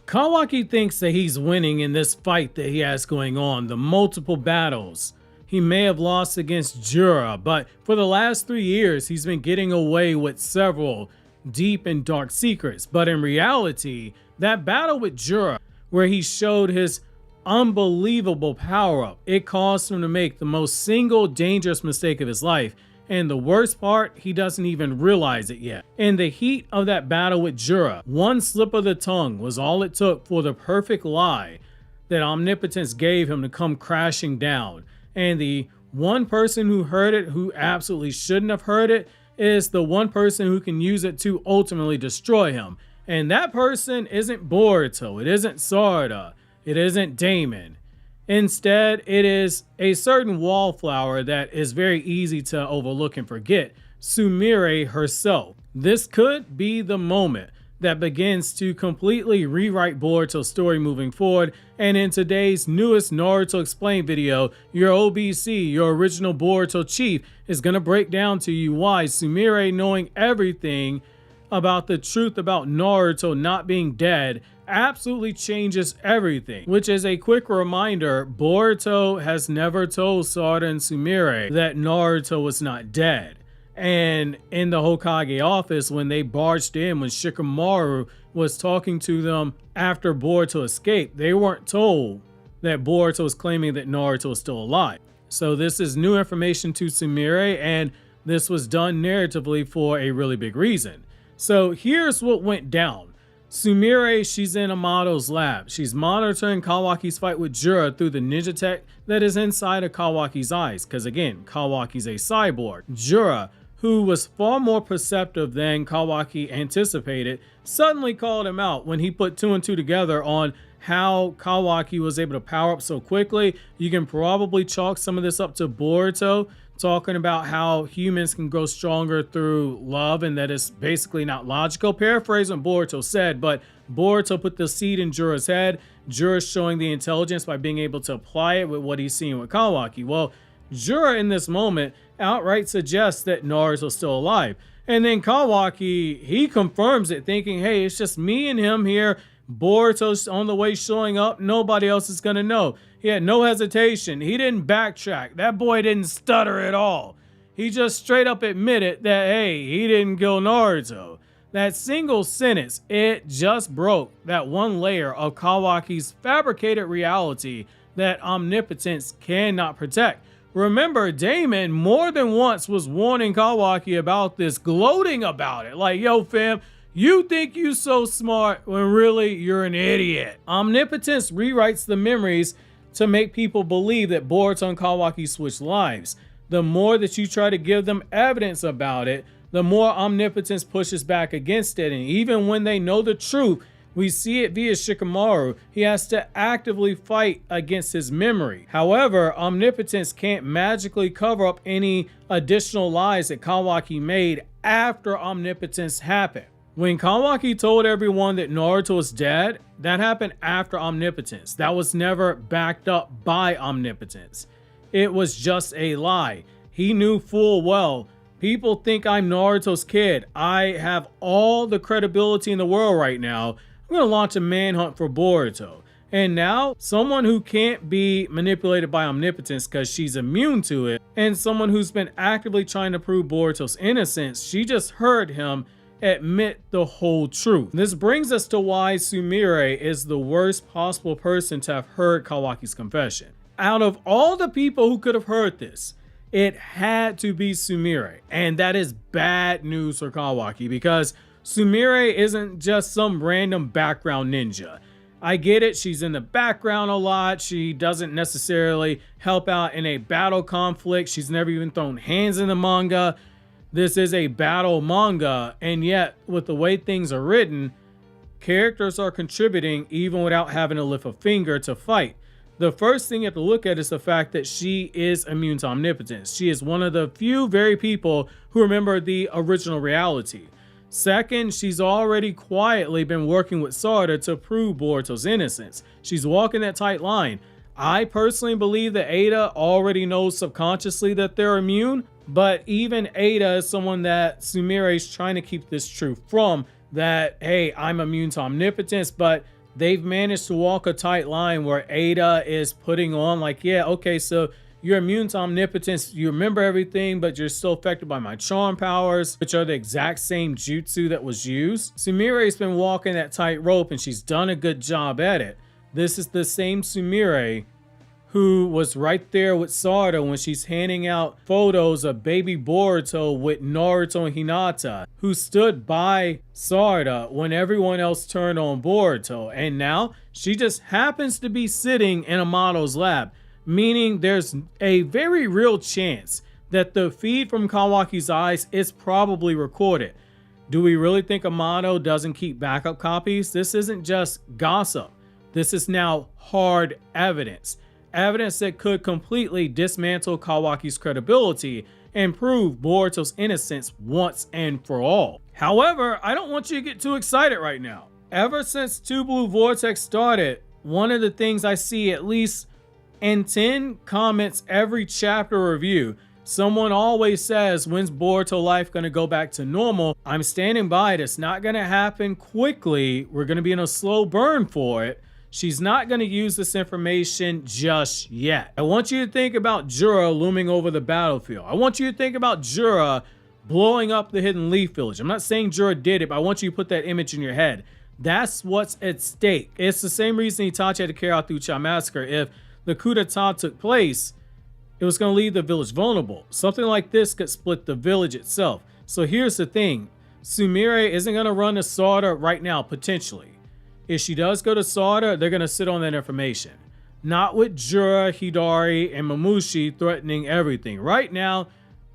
Kawaki thinks that he's winning in this fight that he has going on, the multiple battles. He may have lost against Jura, but for the last 3 years, he's been getting away with several deep and dark secrets. But in reality, that battle with Jura, where he showed his unbelievable power-up, it caused him to make the most single dangerous mistake of his life. And the worst part, he doesn't even realize it yet. In the heat of that battle with Jura, one slip of the tongue was all it took for the perfect lie that Omnipotence gave him to come crashing down. And the one person who heard it, who absolutely shouldn't have heard it, is the one person who can use it to ultimately destroy him. And that person isn't Boruto, it isn't Sarada, it isn't Damon. Instead, it is a certain wallflower that is very easy to overlook and forget, Sumire herself. This could be the moment that begins to completely rewrite Boruto's story moving forward, and in today's newest Naruto Explained video, your OBC, your original Boruto chief, is going to break down to you why Sumire knowing everything about the truth about Naruto not being dead absolutely changes everything. Which is a quick reminder, Boruto has never told Sarada and Sumire that Naruto was not dead. And in the Hokage office, when they barged in, when Shikamaru was talking to them after Boruto escaped, they weren't told that Boruto was claiming that Naruto was still alive. So this is new information to Sumire, and this was done narratively for a really big reason. So here's what went down. Sumire, she's in Amado's lab. She's monitoring Kawaki's fight with Jura through the ninja tech that is inside of Kawaki's eyes. Because again, Kawaki's a cyborg. Jura, who was far more perceptive than Kawaki anticipated, suddenly called him out when he put 2 and 2 together on how Kawaki was able to power up so quickly. You can probably chalk some of this up to Boruto talking about how humans can grow stronger through love, and that is basically not logical. Paraphrase what Boruto said, but Boruto put the seed in Jura's head. Jura's showing the intelligence by being able to apply it with what he's seeing with Kawaki. Well, Jura in this moment outright suggests that Naruto's still alive. And then Kawaki, he confirms it, thinking, hey, it's just me and him here. Boruto's on the way showing up. Nobody else is going to know. He had no hesitation. He didn't backtrack. That boy didn't stutter at all. He just straight up admitted that, hey, he didn't kill Naruto. That single sentence, it just broke that one layer of Kawaki's fabricated reality that Omnipotence cannot protect. Remember, Damon more than once was warning Kawaki about this, gloating about it. Like, yo, fam, you think you so smart when really you're an idiot. Omnipotence rewrites the memories to make people believe that Boruto and Kawaki switched lives. The more that you try to give them evidence about it, the more Omnipotence pushes back against it. And even when they know the truth, we see it via Shikamaru. He has to actively fight against his memory. However, Omnipotence can't magically cover up any additional lies that Kawaki made after Omnipotence happened. When Kawaki told everyone that Naruto was dead, that happened after Omnipotence. That was never backed up by Omnipotence. It was just a lie. He knew full well, people think I'm Naruto's kid. I have all the credibility in the world right now. I'm going to launch a manhunt for Boruto. And now, someone who can't be manipulated by Omnipotence because she's immune to it, and someone who's been actively trying to prove Boruto's innocence, she just heard him admit the whole truth. This brings us to why Sumire is the worst possible person to have heard Kawaki's confession. Out of all the people who could have heard this, it had to be Sumire. And that is bad news for Kawaki, because Sumire isn't just some random background ninja. I get it, she's in the background a lot. She doesn't necessarily help out in a battle conflict. She's never even thrown hands in the manga. This is a battle manga, and yet with the way things are written, characters are contributing even without having to lift a finger to fight. The first thing you have to look at is the fact that she is immune to Omnipotence. She is one of the few very people who remember the original reality. Second, she's already quietly been working with Sarada to prove Boruto's innocence. She's walking that tight line. I personally believe that Ada already knows subconsciously that they're immune, but even Ada is someone that Sumire is trying to keep this truth from, that, hey, I'm immune to Omnipotence, but they've managed to walk a tight line where Ada is putting on like, yeah, okay, so you're immune to omnipotence, you remember everything, but you're still affected by my charm powers, which are the exact same jutsu that was used. Sumire's been walking that tightrope and she's done a good job at it. This is the same Sumire who was right there with Sarada when she's handing out photos of baby Boruto with Naruto and Hinata, who stood by Sarada when everyone else turned on Boruto. And now she just happens to be sitting in Amato's lab, meaning there's a very real chance that the feed from Kawaki's eyes is probably recorded. Do we really think Amato doesn't keep backup copies? This isn't just gossip. This is now hard evidence. Evidence that could completely dismantle Kawaki's credibility and prove Boruto's innocence once and for all. However, I don't want you to get too excited right now. Ever since Two Blue Vortex started, one of the things I see at least in 10 comments every chapter review, someone always says, when's Boruto life gonna go back to normal? I'm standing by it. It's not gonna happen quickly. We're gonna be in a slow burn for it. She's not gonna use this information just yet. I want you to think about Jura looming over the battlefield. I want you to think about Jura blowing up the Hidden Leaf Village. I'm not saying Jura did it, but I want you to put that image in your head. That's what's at stake. It's the same reason Itachi had to carry out the Uchiha Massacre. If the coup d'etat took place, it was going to leave the village vulnerable. Something like this could split the village itself. So here's the thing. Sumire isn't going to run to Sarada right now, potentially. If she does go to Sarada, they're going to sit on that information. Not with Jura, Hidari, and Mamushi threatening everything. Right now,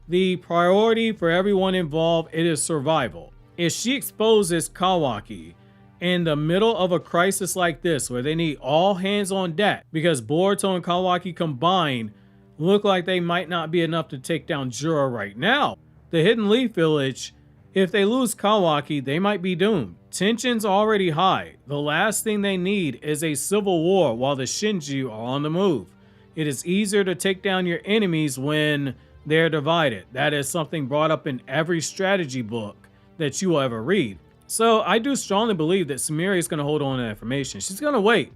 the priority for everyone involved, it is survival. If she exposes Kawaki in the middle of a crisis like this, where they need all hands on deck, because Boruto and Kawaki combined look like they might not be enough to take down Jura right now. The Hidden Leaf Village, if they lose Kawaki, they might be doomed. Tension's already high. The last thing they need is a civil war while the Shinju are on the move. It is easier to take down your enemies when they're divided. That is something brought up in every strategy book that you will ever read. So I do strongly believe that Sumire is going to hold on to that information. She's going to wait.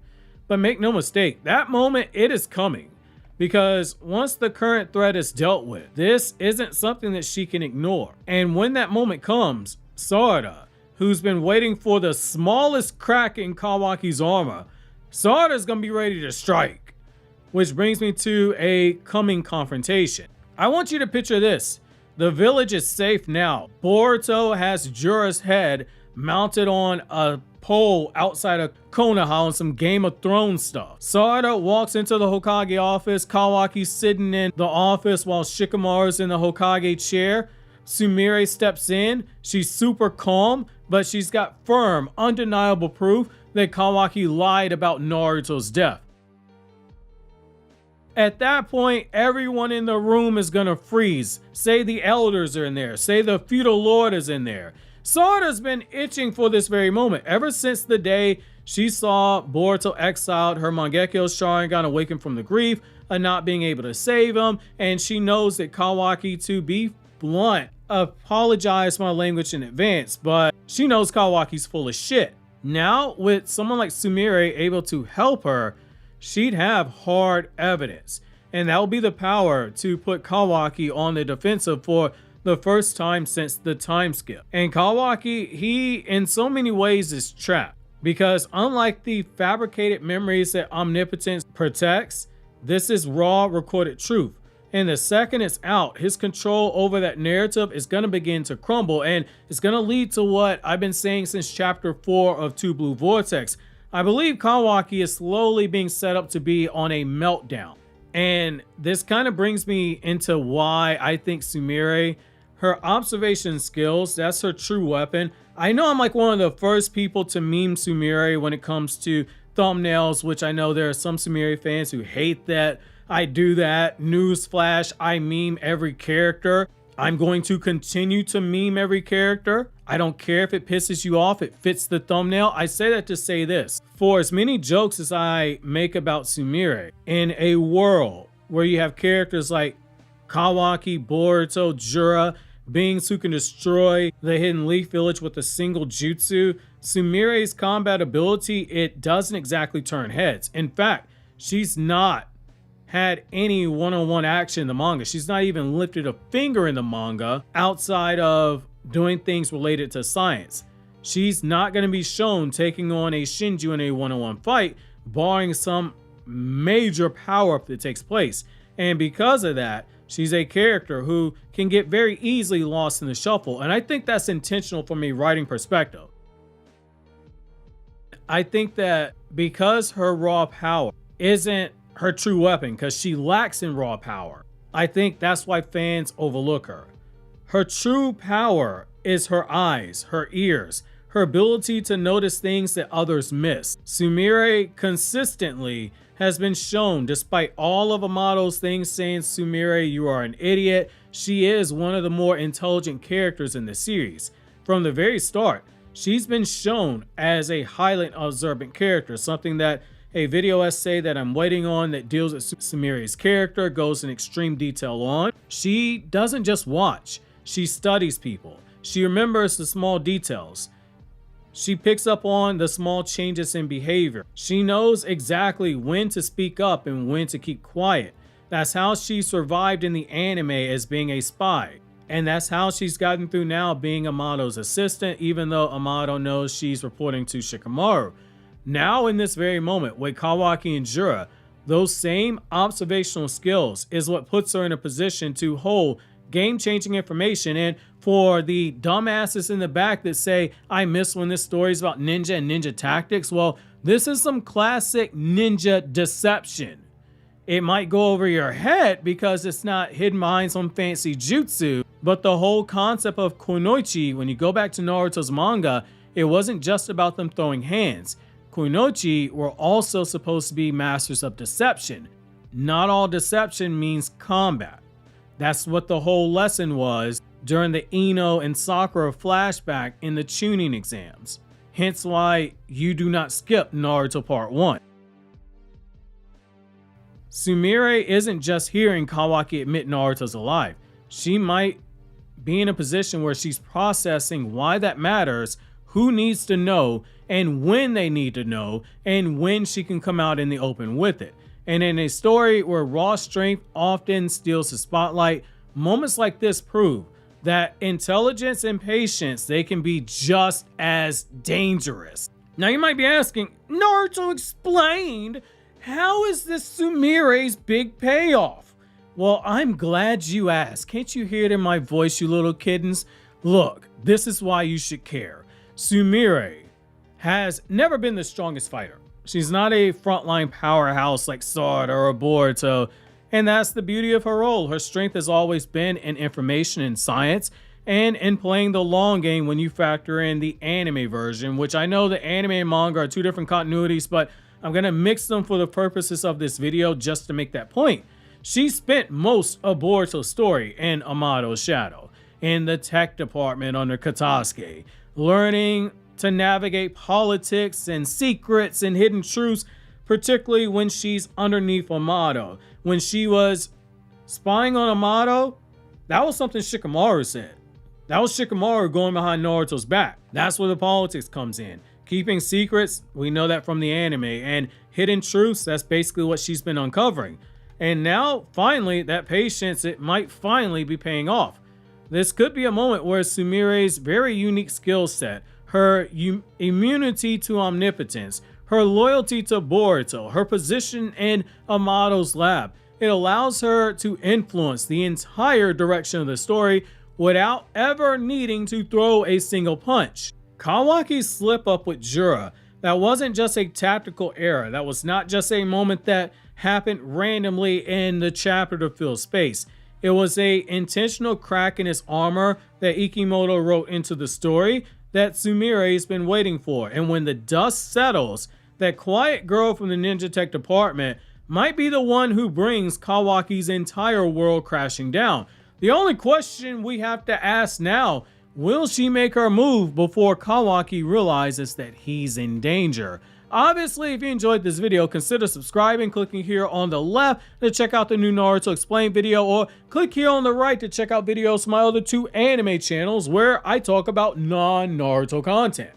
But make no mistake, that moment, it is coming. Because once the current threat is dealt with, this isn't something that she can ignore. And when that moment comes, Sarada, who's been waiting for the smallest crack in Kawaki's armor, Sarada's going to be ready to strike. Which brings me to a coming confrontation. I want you to picture this. The village is safe now. Boruto has Jura's head mounted on a pole outside of Konoha on some Game of Thrones stuff. Sarada walks into the Hokage office. Kawaki's sitting in the office while Shikamaru's in the Hokage chair. Sumire steps in. She's super calm, but she's got firm, undeniable proof that Kawaki lied about Naruto's death. At that point, everyone in the room is gonna freeze. Say the elders are in there. Say the feudal lord is in there. Sarada's been itching for this very moment ever since the day she saw Boruto exiled her Mangekyo Sharingan, awakened from the grief of not being able to save him, and she knows that Kawaki, to be blunt, apologize for my language in advance, but she knows Kawaki's full of shit. Now, with someone like Sumire able to help her, she'd have hard evidence, and that will be the power to put Kawaki on the defensive for the first time since the time skip. And Kawaki, he in so many ways is trapped, because unlike the fabricated memories that omnipotence protects, this is raw recorded truth. And the second it's out, his control over that narrative is going to begin to crumble, and it's going to lead to what I've been saying since chapter 4 of Two Blue Vortex. I believe Kawaki is slowly being set up to be on a meltdown. And this kind of brings me into why I think Sumire, her observation skills, that's her true weapon. I know I'm like one of the first people to meme Sumire when it comes to thumbnails, which I know there are some Sumire fans who hate that I do that. Newsflash, I meme every character. I'm going to continue to meme every character. I don't care if it pisses you off, it fits the thumbnail. I say that to say this. For as many jokes as I make about Sumire, in a world where you have characters like Kawaki, Boruto, Jura, beings who can destroy the Hidden Leaf Village with a single jutsu. Sumire's combat ability, it doesn't exactly turn heads. In fact, she's not had any one-on-one action in the manga. She's not even lifted a finger in the manga outside of doing things related to science. She's not going to be shown taking on a Shinju in a one-on-one fight, barring some major power-up that takes place. And because of that, she's a character who can get very easily lost in the shuffle. And I think that's intentional from a writing perspective. I think that because her raw power isn't her true weapon, because she lacks in raw power, I think that's why fans overlook her. Her true power is her eyes, her ears, her ability to notice things that others miss. Sumire consistently has been shown, despite all of Amado's things saying, Sumire, you are an idiot, she is one of the more intelligent characters in the series. From the very start, she's been shown as a highly observant character, something that a video essay that I'm waiting on that deals with Sumire's character goes in extreme detail on. She doesn't just watch, she studies people. She remembers the small details. She picks up on the small changes in behavior. She knows exactly when to speak up and when to keep quiet. That's how she survived in the anime as being a spy. And that's how she's gotten through now being Amado's assistant, even though Amado knows she's reporting to Shikamaru. Now in this very moment with Kawaki and Jura, those same observational skills is what puts her in a position to hold game-changing information. And for the dumbasses in the back that say, I miss when this story is about ninja and ninja tactics, well, this is some classic ninja deception. It might go over your head because it's not hidden behind some fancy jutsu, but the whole concept of kunoichi, when you go back to Naruto's manga, it wasn't just about them throwing hands. Kunoichi were also supposed to be masters of deception. Not all deception means combat. That's what the whole lesson was during the Ino and Sakura flashback in the tuning exams. Hence why you do not skip Naruto Part 1. Sumire isn't just hearing Kawaki admit Naruto's alive. She might be in a position where she's processing why that matters, who needs to know, and when they need to know, and when she can come out in the open with it. And in a story where raw strength often steals the spotlight, moments like this prove that intelligence and patience, they can be just as dangerous. Now you might be asking, Naruto explained, how is this Sumire's big payoff? Well, I'm glad you asked. Can't you hear it in my voice, you little kittens? Look, this is why you should care. Sumire has never been the strongest fighter. She's not a frontline powerhouse like Sarada or Boruto, and that's the beauty of her role. Her strength has always been in information and science, and in playing the long game when you factor in the anime version, which I know the anime and manga are two different continuities, but I'm going to mix them for the purposes of this video just to make that point. She spent most of Boruto's story in Amado's shadow, in the tech department under Katasuke, learning to navigate politics and secrets and hidden truths, particularly when she's underneath Amado. When she was spying on Amado, that was something Shikamaru said. That was Shikamaru going behind Naruto's back. That's where the politics comes in. Keeping secrets, we know that from the anime, and hidden truths, that's basically what she's been uncovering. And now, finally, that patience, it might finally be paying off. This could be a moment where Sumire's very unique skill set, her immunity to omnipotence, her loyalty to Boruto, her position in Amado's lab, it allows her to influence the entire direction of the story without ever needing to throw a single punch. Kawaki's slip up with Jura, that wasn't just a tactical error. That was not just a moment that happened randomly in the chapter to fill space. It was a intentional crack in his armor that Ikimoto wrote into the story that Sumire's been waiting for. And when the dust settles, that quiet girl from the ninja tech department might be the one who brings Kawaki's entire world crashing down. The only question we have to ask now, Will she make her move before Kawaki realizes that he's in danger? Obviously, if you enjoyed this video, consider subscribing, clicking here on the left to check out the new Naruto Explained video, or click here on the right to check out videos from my other 2 anime channels where I talk about non-Naruto content.